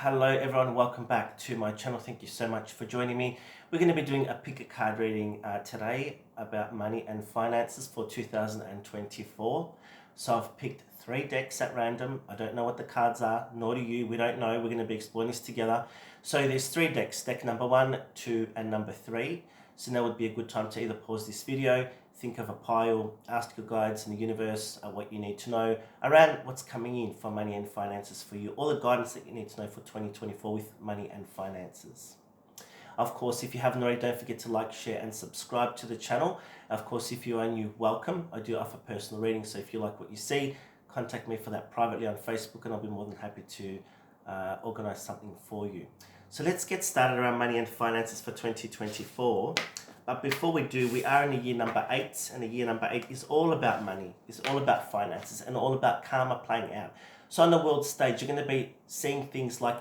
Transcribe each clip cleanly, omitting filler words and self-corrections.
Hello everyone, welcome back to my channel. Thank you so much for joining me. We're going to be doing a pick a card reading today about money and finances for 2024. So I've picked 3 decks at random. I don't know what the cards are, nor do you. We don't know. We're going to be exploring this together. So there's 3 decks, deck number 1, 2 and number 3. So now would be a good time to either pause this video, think of a pile, ask your guides in the universe what you need to know around what's coming in for money and finances for you, all the guidance that you need to know for 2024 with money and finances. Of course, if you haven't already, don't forget to like, share and subscribe to the channel. Of course, if you are new, welcome. I do offer personal readings, so if you like what you see, contact me for that privately on Facebook and I'll be more than happy to organize something for you. So let's get started around money and finances for 2024. But before we do, we are in the year number 8, and the year number 8 is all about money, it's all about finances, and all about karma playing out. So on the world stage, you're going to be seeing things like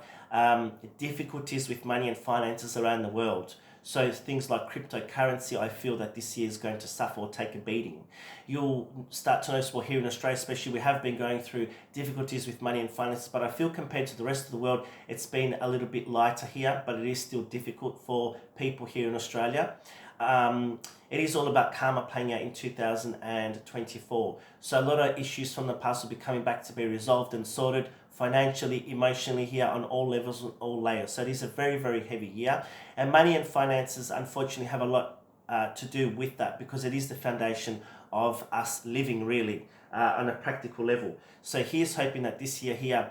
difficulties with money and finances around the world. So things like cryptocurrency, I feel that this year is going to suffer or take a beating. You'll start to notice, well, here in Australia especially, we have been going through difficulties with money and finances, but I feel compared to the rest of the world, it's been a little bit lighter here, but it is still difficult for people here in Australia. It is all about karma playing out in 2024. So a lot of issues from the past will be coming back to be resolved and sorted financially, emotionally here on all levels and all layers. So it is a very, very heavy year. And money and finances, unfortunately, have a lot to do with that because it is the foundation of us living really on a practical level. So here's hoping that this year here,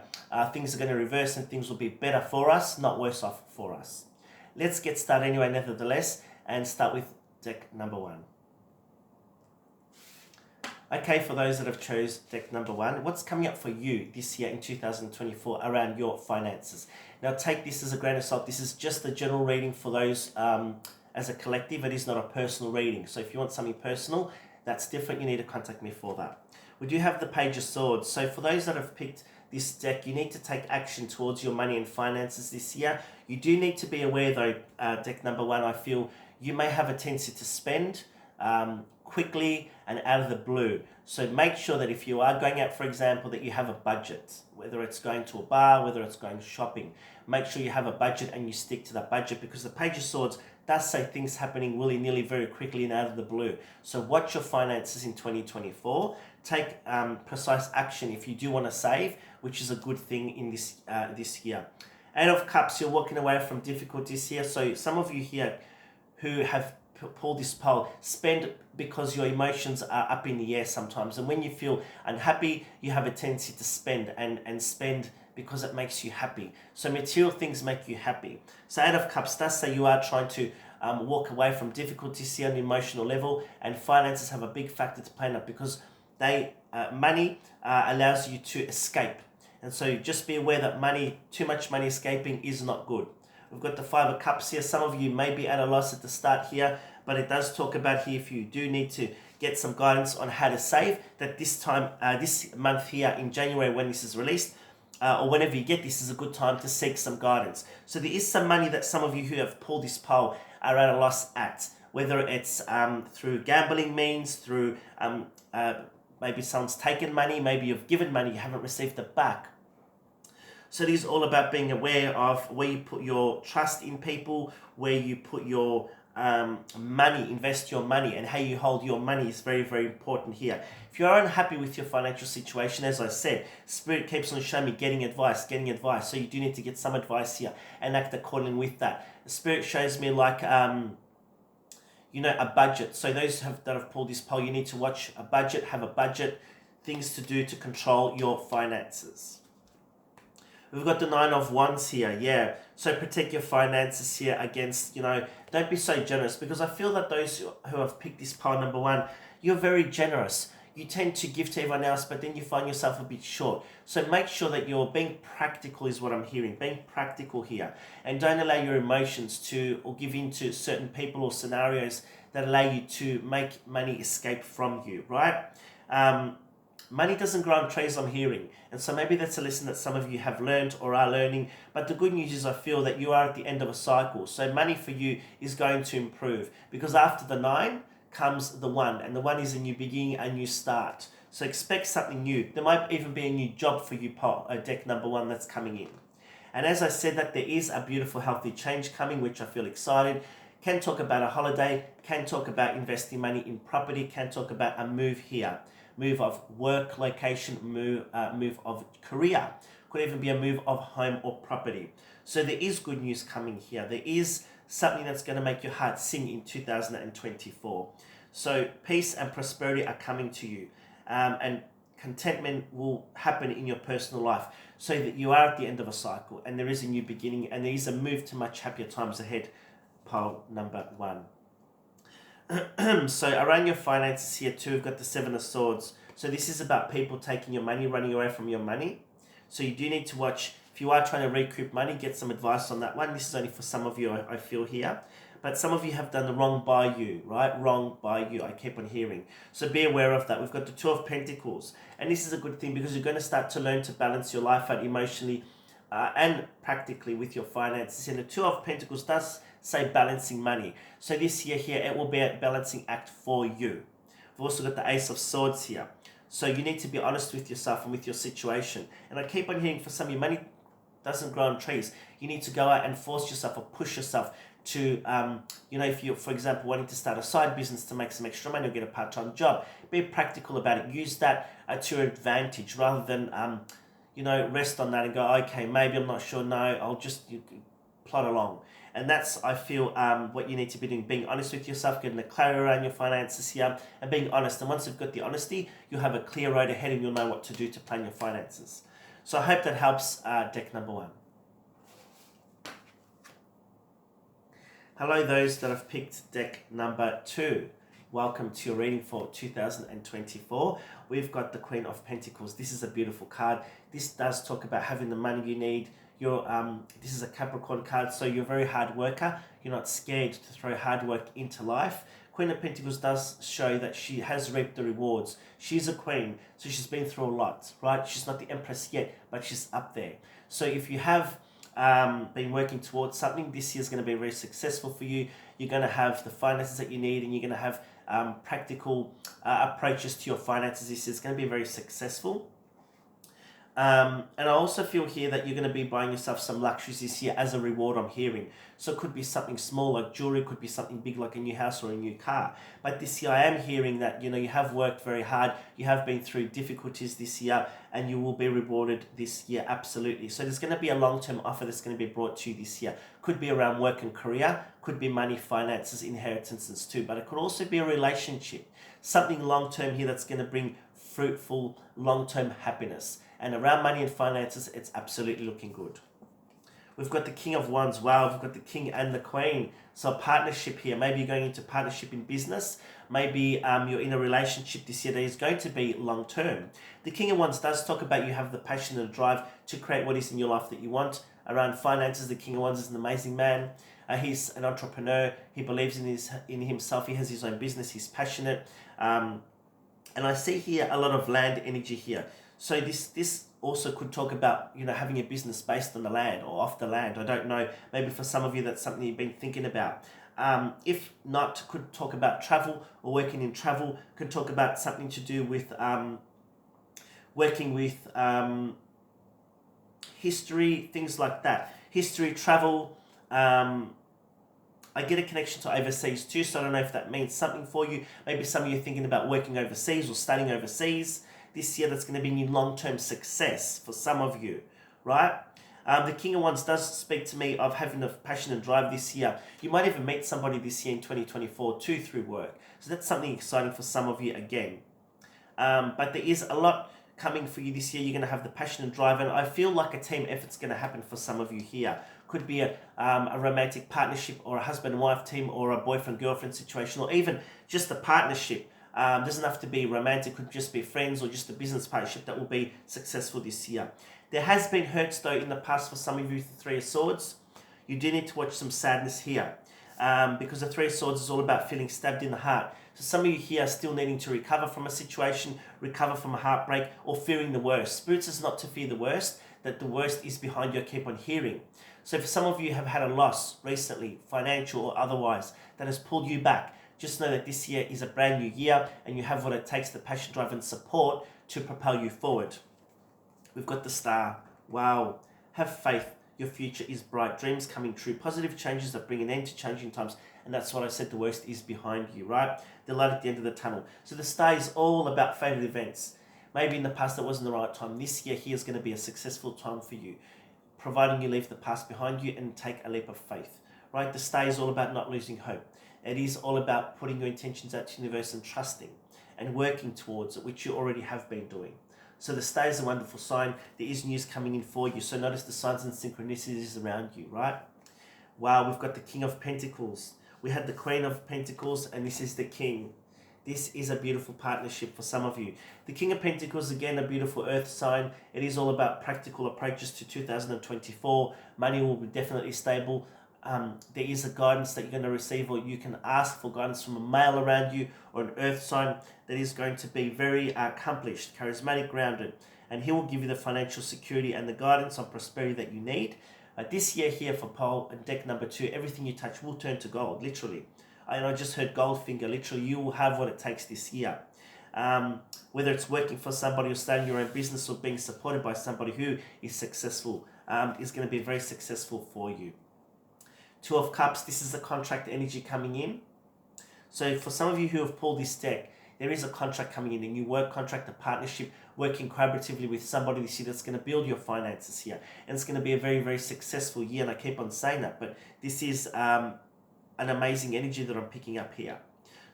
things are going to reverse and things will be better for us, not worse off for us. Let's get started anyway, nevertheless, and start with deck number 1. Okay, for those that have chose deck number 1, what's coming up for you this year in 2024 around your finances? Now take this as a grain of salt. This is just a general reading for those as a collective. It is not a personal reading. So if you want something personal, that's different. You need to contact me for that. We do have the Page of Swords. So for those that have picked this deck, you need to take action towards your money and finances this year. You do need to be aware though, deck number 1, I feel you may have a tendency to spend quickly and out of the blue. So make sure that if you are going out, for example, that you have a budget, whether it's going to a bar, whether it's going shopping. Make sure you have a budget and you stick to that budget because the Page of Swords does say things happening willy-nilly very quickly and out of the blue. So watch your finances in 2024. Take precise action if you do want to save, which is a good thing in this year. 8 of Cups, you're walking away from difficulties here. So some of you here who have pulled this pole, spend because your emotions are up in the air sometimes. And when you feel unhappy, you have a tendency to spend and spend because it makes you happy. So material things make you happy. So 8 of Cups does say you are trying to walk away from difficulties here on the emotional level, and finances have a big factor to play in that because money allows you to escape. And so just be aware that too much money escaping is not good. We've got the 5 of Cups here. Some of you may be at a loss at the start here, but it does talk about here if you do need to get some guidance on how to save, that this month here in January when this is released, or whenever you get this is a good time to seek some guidance. So there is some money that some of you who have pulled this pole are at a loss at, whether it's through gambling means, through maybe someone's taken money, maybe you've given money, you haven't received it back. So it is all about being aware of where you put your trust in people, where you put your money, invest your money, and how you hold your money is very, very important here. If you are unhappy with your financial situation, as I said, Spirit keeps on showing me getting advice. So you do need to get some advice here and act accordingly with that. The Spirit shows me like, a budget. So those that have pulled this pole, you need to watch a budget, have a budget, things to do to control your finances. We've got the 9 of Wands here, yeah. So protect your finances here against, don't be so generous because I feel that those who have picked this pile number 1, you're very generous. You tend to give to everyone else, but then you find yourself a bit short. So make sure that you're being practical is what I'm hearing, being practical here. And don't allow your emotions to, or give in to certain people or scenarios that allow you to make money escape from you, right? Money doesn't grow on trees, I'm hearing. And so maybe that's a lesson that some of you have learned or are learning. But the good news is I feel that you are at the end of a cycle. So money for you is going to improve. Because after the 9 comes the 1. And the 1 is a new beginning, a new start. So expect something new. There might even be a new job for you, deck number 1 that's coming in. And as I said, that there is a beautiful, healthy change coming, which I feel excited. Can talk about a holiday, can talk about investing money in property, can talk about a move here, move of work location, move of career. Could even be a move of home or property. So there is good news coming here. There is something that's going to make your heart sing in 2024. So peace and prosperity are coming to you, and contentment will happen in your personal life, so that you are at the end of a cycle and there is a new beginning and there is a move to much happier times ahead. Pile number 1. So around your finances here too, we've got the 7 of Swords. So this is about people taking your money, running away from your money. So you do need to watch, if you are trying to recoup money, get some advice on that one. This is only for some of you, I feel here. But some of you have done the wrong by you, right? Wrong by you, I keep on hearing. So be aware of that. We've got the 2 of Pentacles. And this is a good thing because you're going to start to learn to balance your life out emotionally and practically with your finances. And the 2 of Pentacles does say balancing money. So this year here, it will be a balancing act for you. We've also got the Ace of Swords here. So you need to be honest with yourself and with your situation. And I keep on hearing for some of you, money doesn't grow on trees. You need to go out and force yourself or push yourself to, if you're, for example, wanting to start a side business to make some extra money or get a part-time job, be practical about it. Use that to your advantage rather than, rest on that and go, okay, maybe I'm not sure. No, I'll just plod along. And that's, I feel, what you need to be doing, being honest with yourself, getting the clarity around your finances here, and being honest. And once you've got the honesty, you'll have a clear road ahead and you'll know what to do to plan your finances. So I hope that helps, deck number 1. Hello, those that have picked deck number 2. Welcome to your reading for 2024. We've got the Queen of Pentacles. This is a beautiful card. This does talk about having the money you need. This is a Capricorn card, so you're a very hard worker. You're not scared to throw hard work into life. Queen of Pentacles does show that she has reaped the rewards. She's a queen, so she's been through a lot, right? She's not the Empress yet, but she's up there. So if you have been working towards something, this year is going to be very successful for you. You're going to have the finances that you need, and you're going to have practical approaches to your finances. This is going to be very successful. And I also feel here that you're going to be buying yourself some luxuries this year as a reward, I'm hearing. So it could be something small like jewelry, could be something big like a new house or a new car. But this year I am hearing that, you have worked very hard, you have been through difficulties this year, and you will be rewarded this year, absolutely. So there's going to be a long-term offer that's going to be brought to you this year. Could be around work and career, could be money, finances, inheritances too, but it could also be a relationship. Something long-term here that's going to bring fruitful, long-term happiness. And around money and finances, it's absolutely looking good. We've got the King of Wands. Wow, we've got the King and the Queen. So a partnership here. Maybe you're going into partnership in business. Maybe you're in a relationship this year that is going to be long-term. The King of Wands does talk about you have the passion and the drive to create what is in your life that you want. Around finances, the King of Wands is an amazing man. He's an entrepreneur. He believes in himself. He has his own business. He's passionate. And I see here a lot of land energy here. So this also could talk about, having a business based on the land or off the land. I don't know. Maybe for some of you, that's something you've been thinking about. If not, could talk about travel or working in travel. Could talk about something to do with working with history, things like that. History, travel. I get a connection to overseas too, so I don't know if that means something for you. Maybe some of you are thinking about working overseas or studying overseas. This year, that's going to be long-term success for some of you, right? The King of Wands does speak to me of having a passion and drive this year. You might even meet somebody this year in 2024 too through work. So that's something exciting for some of you again. But there is a lot coming for you this year. You're going to have the passion and drive, and I feel like a team effort's going to happen for some of you here. Could be a romantic partnership or a husband and wife team or a boyfriend-girlfriend situation, or even just a partnership. Doesn't have to be romantic, could just be friends or just a business partnership that will be successful this year. There has been hurts though in the past for some of you with the Three of Swords. You do need to watch some sadness here because the Three of Swords is all about feeling stabbed in the heart. So some of you here are still needing to recover from a situation, recover from a heartbreak, or fearing the worst. Spirits is not to fear the worst, that the worst is behind you, I keep on hearing. So for some of you have had a loss recently, financial or otherwise, that has pulled you back. Just know that this year is a brand new year and you have what it takes, the passion, drive and support to propel you forward. We've got the Star. Wow. Have faith. Your future is bright. Dreams coming true. Positive changes that bring an end to changing times. And that's what I said, the worst is behind you, right? The light at the end of the tunnel. So the star is all about favored events. Maybe in the past it wasn't the right time. This year here is going to be a successful time for you, providing you leave the past behind you and take a leap of faith, right? The star is all about not losing hope. It is all about putting your intentions out to the universe and trusting and working towards it, which you already have been doing. So the star is a wonderful sign. There is news coming in for you. So notice the signs and synchronicities around you, right? Wow, we've got the King of Pentacles. We had the Queen of Pentacles, and this is the King. This is a beautiful partnership for some of you. The King of Pentacles, again, a beautiful earth sign. It is all about practical approaches to 2024. Money will be definitely stable. There is a guidance that you're going to receive, or you can ask for guidance from a male around you or an earth sign that is going to be very accomplished, charismatic, grounded, and he will give you the financial security and the guidance on prosperity that you need. This year here for pole and deck number 2, everything you touch will turn to gold, literally. And I just heard Goldfinger, literally you will have what it takes this year. Whether it's working for somebody or starting your own business or being supported by somebody who is successful, is going to be very successful for you. 2 of Cups, this is the contract energy coming in. So for some of you who have pulled this deck, there is a contract coming in, a new work contract, a partnership, working collaboratively with somebody this year that's going to build your finances here. And it's going to be a very, very successful year, and I keep on saying that, but this is an amazing energy that I'm picking up here.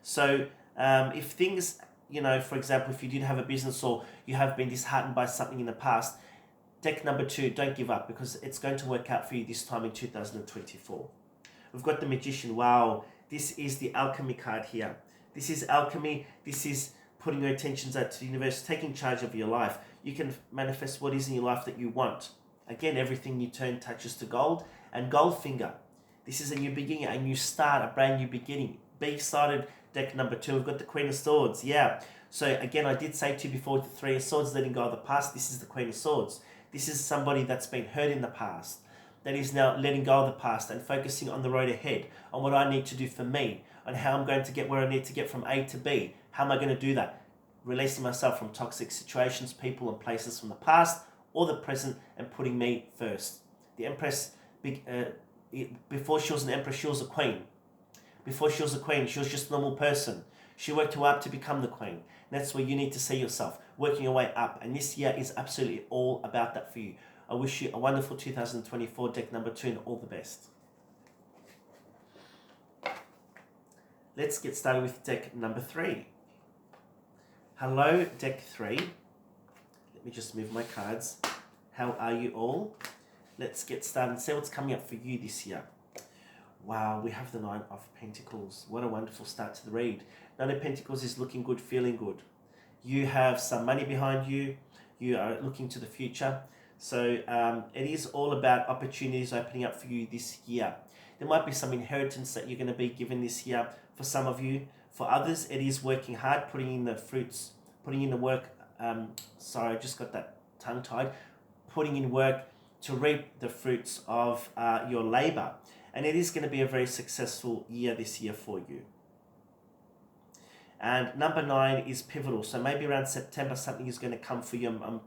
So if things, for example, if you did have a business or you have been disheartened by something in the past, deck number 2, don't give up, because it's going to work out for you this time in 2024. We've got the Magician. Wow, this is the Alchemy card here. This is alchemy. This is putting your intentions out to the universe, taking charge of your life. You can manifest what is in your life that you want. Again, everything you turn touches to gold. And Goldfinger. This is a new beginning, a new start, a brand new beginning. Be excited, deck number 2. We've got the Queen of Swords. Yeah. So again, I did say to you before with the 3 of Swords, letting go of the past. This is the Queen of Swords. This is somebody that's been hurt in the past, that is now letting go of the past and focusing on the road ahead, on what I need to do for me, on how I'm going to get where I need to get from A to B. How am I going to do that? Releasing myself from toxic situations, people and places from the past or the present, and putting me first. The Empress, before she was an Empress, she was a Queen. Before she was a Queen, she was just a normal person. She worked her way up to become the Queen. And that's where you need to see yourself, working your way up. And this year is absolutely all about that for you. I wish you a wonderful 2024, deck number 2, and all the best. Let's get started with deck number 3. Hello, deck 3. Let me just move my cards. How are you all? Let's get started and see what's coming up for you this year. Wow, we have the 9 of Pentacles. What a wonderful start to the read. 9 of Pentacles is looking good, feeling good. You have some money behind you. You are looking to the future. So it is all about opportunities opening up for you this year. There might be some inheritance that you're going to be given this year for some of you. For others, it is working hard, putting in the fruits, putting in the work. Sorry, I just got that tongue-tied. Putting in work to reap the fruits of your labor. And it is going to be a very successful year this year for you. And number 9 is pivotal. So maybe around September, something is going to come for you. I'm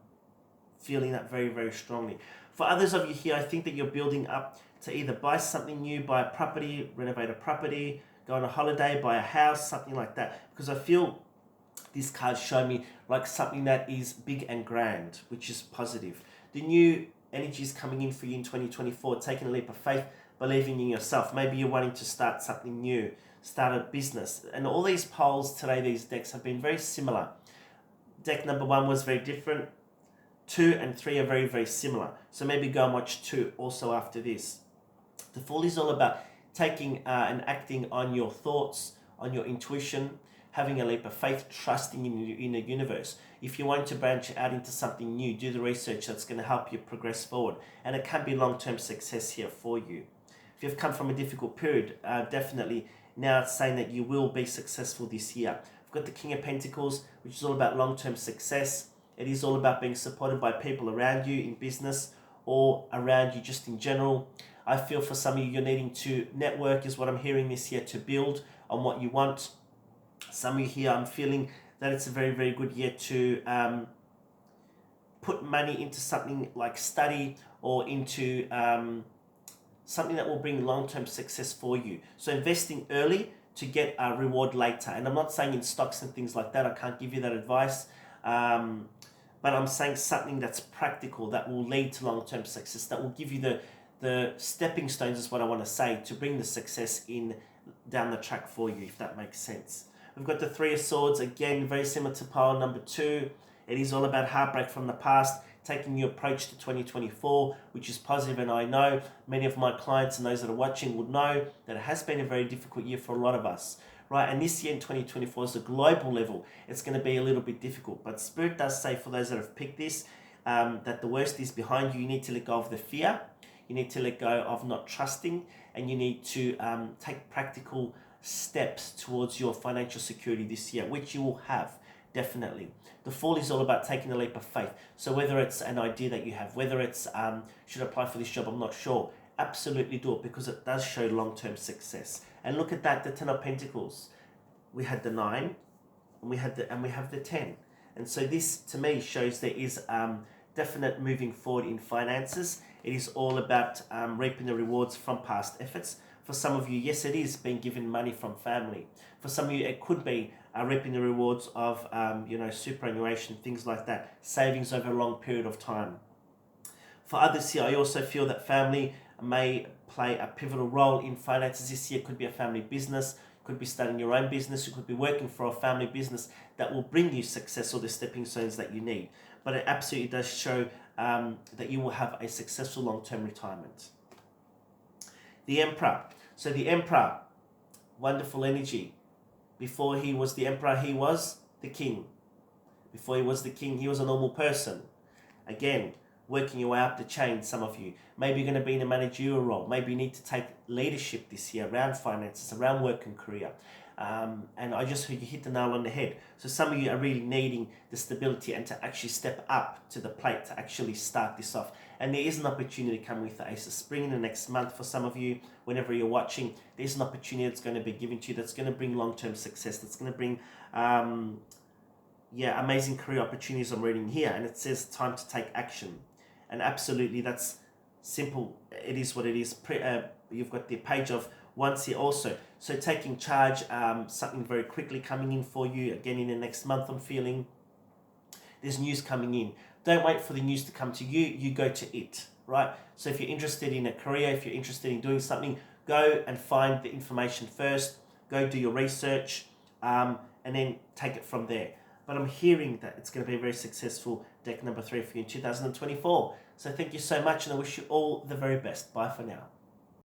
feeling that very, very strongly. For others of you here, I think that you're building up to either buy something new, buy a property, renovate a property, go on a holiday, buy a house, something like that. Because I feel these cards show me like something that is big and grand, which is positive. The new energy is coming in for you in 2024, taking a leap of faith, believing in yourself. Maybe you're wanting to start something new, start a business. And all these polls today, these decks have been very similar. Deck number 1 was very different. 2 and 3 are very, very similar. So maybe go and watch 2 also after this. The Fool is all about taking and acting on your thoughts, on your intuition, having a leap of faith, trusting in the universe. If you want to branch out into something new, do the research that's going to help you progress forward. And it can be long-term success here for you. If you've come from a difficult period, definitely now it's saying that you will be successful this year. We've got the King of Pentacles, which is all about long-term success. It is all about being supported by people around you in business or around you just in general. I feel for some of you, you're needing to network is what I'm hearing this year, to build on what you want. Some of you here, I'm feeling that it's a very, very good year to put money into something like study or into something that will bring long-term success for you. So investing early to get a reward later. And I'm not saying in stocks and things like that. I can't give you that advice. But I'm saying something that's practical, that will lead to long-term success, that will give you the stepping stones, is what I want to say, to bring the success in down the track for you, if that makes sense. We've got the Three of Swords, again, very similar to pile number 2. It is all about heartbreak from the past, taking your approach to 2024, which is positive, and I know many of my clients and those that are watching would know that it has been a very difficult year for a lot of us, right? And this year in 2024 is a global level. It's going to be a little bit difficult, but Spirit does say for those that have picked this, that the worst is behind you. You need to let go of the fear. You need to let go of not trusting, and you need to take practical steps towards your financial security this year, which you will have, definitely. The Fall is all about taking a leap of faith. So whether it's an idea that you have, whether it's should I apply for this job, I'm not sure, absolutely do it, because it does show long-term success. And look at that, the 10 of Pentacles. We had the 9, and we have the 10. And so this, to me, shows there is definite moving forward in finances. It is all about reaping the rewards from past efforts. For some of you, yes, it is being given money from family. For some of you, it could be reaping the rewards of superannuation, things like that, savings over a long period of time. For others here, I also feel that family may play a pivotal role in finances this year. It could be a family business, could be starting your own business, you could be working for a family business that will bring you success, or the stepping stones that you need. But it absolutely does show that you will have a successful long-term retirement. The Emperor. So the Emperor, wonderful energy. Before he was the Emperor, he was the King. Before he was the King, he was a normal person. Again, working your way up the chain, some of you. Maybe you're going to be in a managerial role. Maybe you need to take leadership this year around finances, around work and career. And I just heard you hit the nail on the head. So some of you are really needing the stability and to actually step up to the plate to actually start this off. And there is an opportunity coming with the Ace of Spring in the next month for some of you. Whenever you're watching, there's an opportunity that's going to be given to you that's going to bring long-term success. That's going to bring amazing career opportunities. I'm reading here, and it says time to take action. And absolutely, that's simple. It is what it is. You've got the Page of Wands here also. So taking charge, something very quickly coming in for you. Again, in the next month, I'm feeling there's news coming in. Don't wait for the news to come to you. You go to it, right? So if you're interested in a career, if you're interested in doing something, go and find the information first. Go do your research, and then take it from there. But I'm hearing that it's going to be a very successful deck number 3 for you in 2024. So thank you so much, and I wish you all the very best. Bye for now.